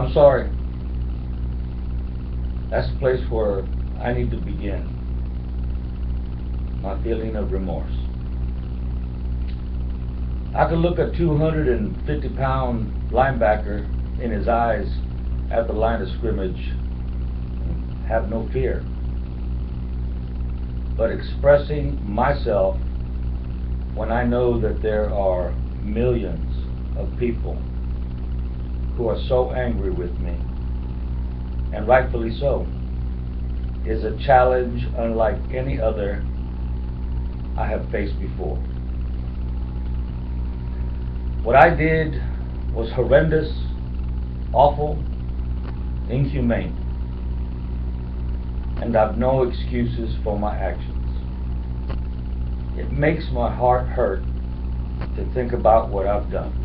I'm sorry. That's the place where I need to begin my feeling of remorse. I could look a 250-pound linebacker in his eyes at the line of scrimmage and have no fear. But expressing myself when I know that there are millions of people who are so angry with me, and rightfully so, is a challenge unlike any other I have faced before. What I did was horrendous, awful, inhumane, and I've no excuses for my actions. It makes my heart hurt to think about what I've done.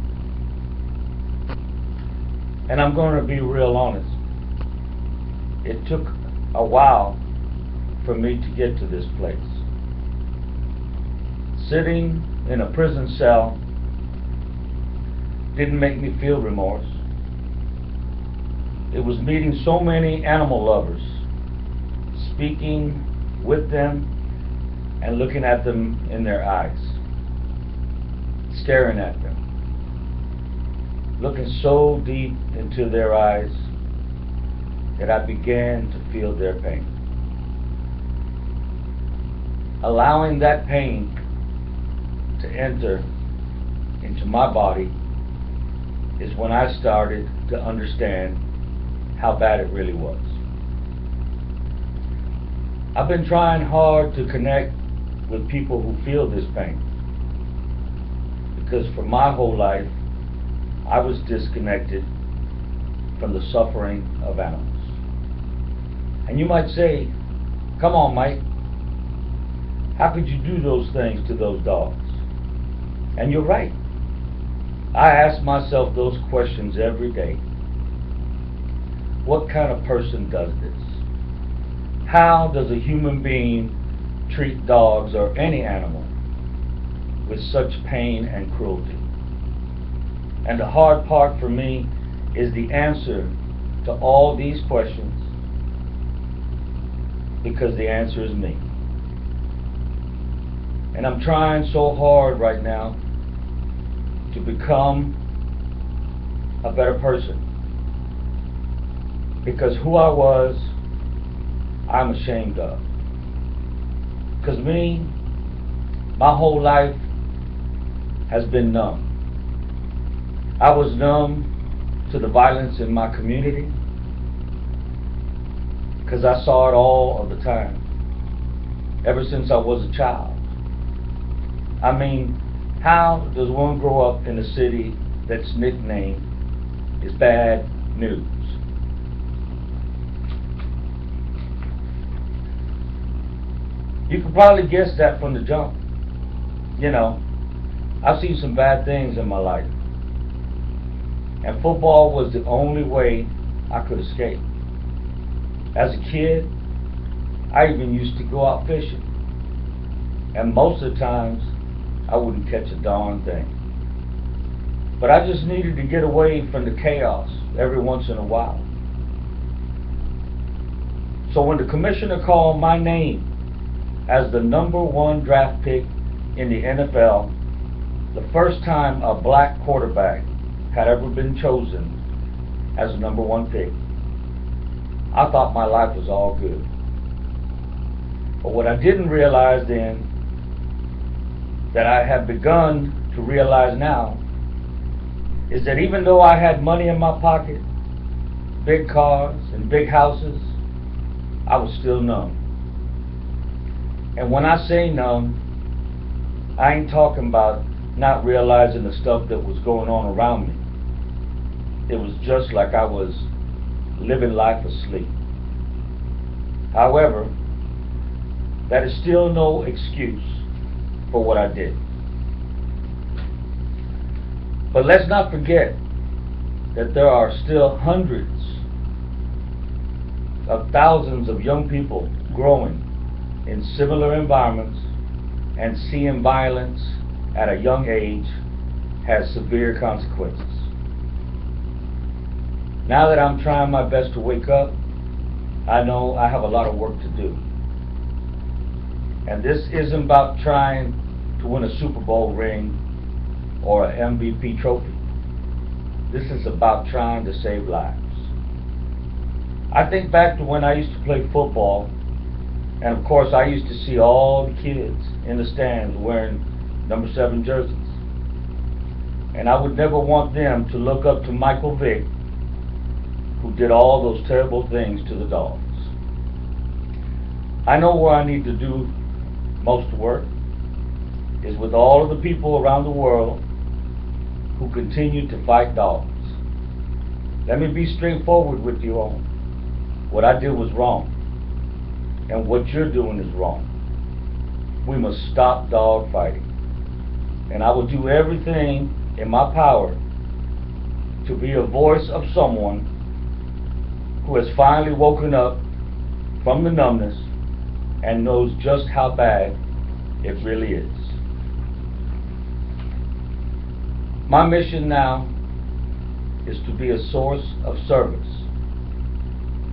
And I'm going to be real honest. It took a while for me to get to this place. Sitting in a prison cell didn't make me feel remorse. It was meeting so many animal lovers, speaking with them and looking at them in their eyes, staring at them, looking so deep into their eyes that I began to feel their pain. Allowing that pain to enter into my body is when I started to understand how bad it really was. I've been trying hard to connect with people who feel this pain, because for my whole life I was disconnected from the suffering of animals. And you might say, come on, Mike, how could you do those things to those dogs? And you're right. I ask myself those questions every day. What kind of person does this? How does a human being treat dogs or any animal with such pain and cruelty? And the hard part for me is the answer to all these questions, because the answer is me. And I'm trying so hard right now to become a better person, because who I was, I'm ashamed of. Because my whole life has been numb. I was numb to the violence in my community because I saw it all of the time, ever since I was a child. I mean, how does one grow up in a city that's nicknamed is bad news? You could probably guess that from the jump. You know, I've seen some bad things in my life, and football was the only way I could escape. As a kid, I even used to go out fishing, and most of the times I wouldn't catch a darn thing. But I just needed to get away from the chaos every once in a while. So when the commissioner called my name as the #1 draft pick in the NFL, the first time a black quarterback had ever been chosen as the #1 pick, I thought my life was all good. But what I didn't realize then, that I have begun to realize now, is that even though I had money in my pocket, big cars and big houses, I was still numb. And when I say numb, I ain't talking about not realizing the stuff that was going on around me. It was just like I was living life asleep. However, that is still no excuse for what I did. But let's not forget that there are still hundreds of thousands of young people growing in similar environments, and seeing violence at a young age has severe consequences. Now that I'm trying my best to wake up, I know I have a lot of work to do. And this isn't about trying to win a Super Bowl ring or an MVP trophy. This is about trying to save lives. I think back to when I used to play football, and of course I used to see all the kids in the stands wearing number 7 jerseys. And I would never want them to look up to Michael Vick, who did all those terrible things to the dogs. I know where I need to do most work is with all of the people around the world who continue to fight dogs. Let me be straightforward with you all. What I did was wrong, and what you're doing is wrong. We must stop dog fighting, and I will do everything in my power to be a voice of someone who has finally woken up from the numbness and knows just how bad it really is. My mission now is to be a source of service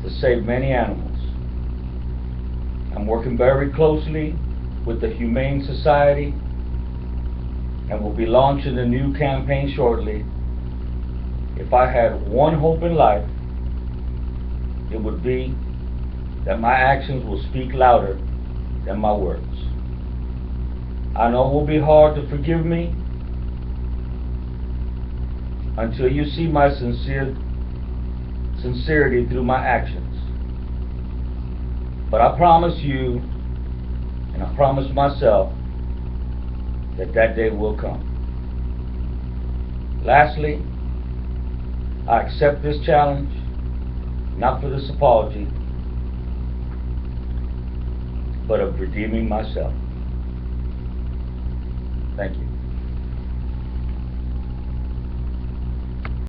to save many animals. I'm working very closely with the Humane Society and will be launching a new campaign shortly. If I had one hope in life, it would be that my actions will speak louder than my words. I know it will be hard to forgive me until you see my sincerity through my actions. But I promise you, and I promise myself, that that day will come. Lastly, I accept this challenge, not for this apology, but of redeeming myself. Thank you.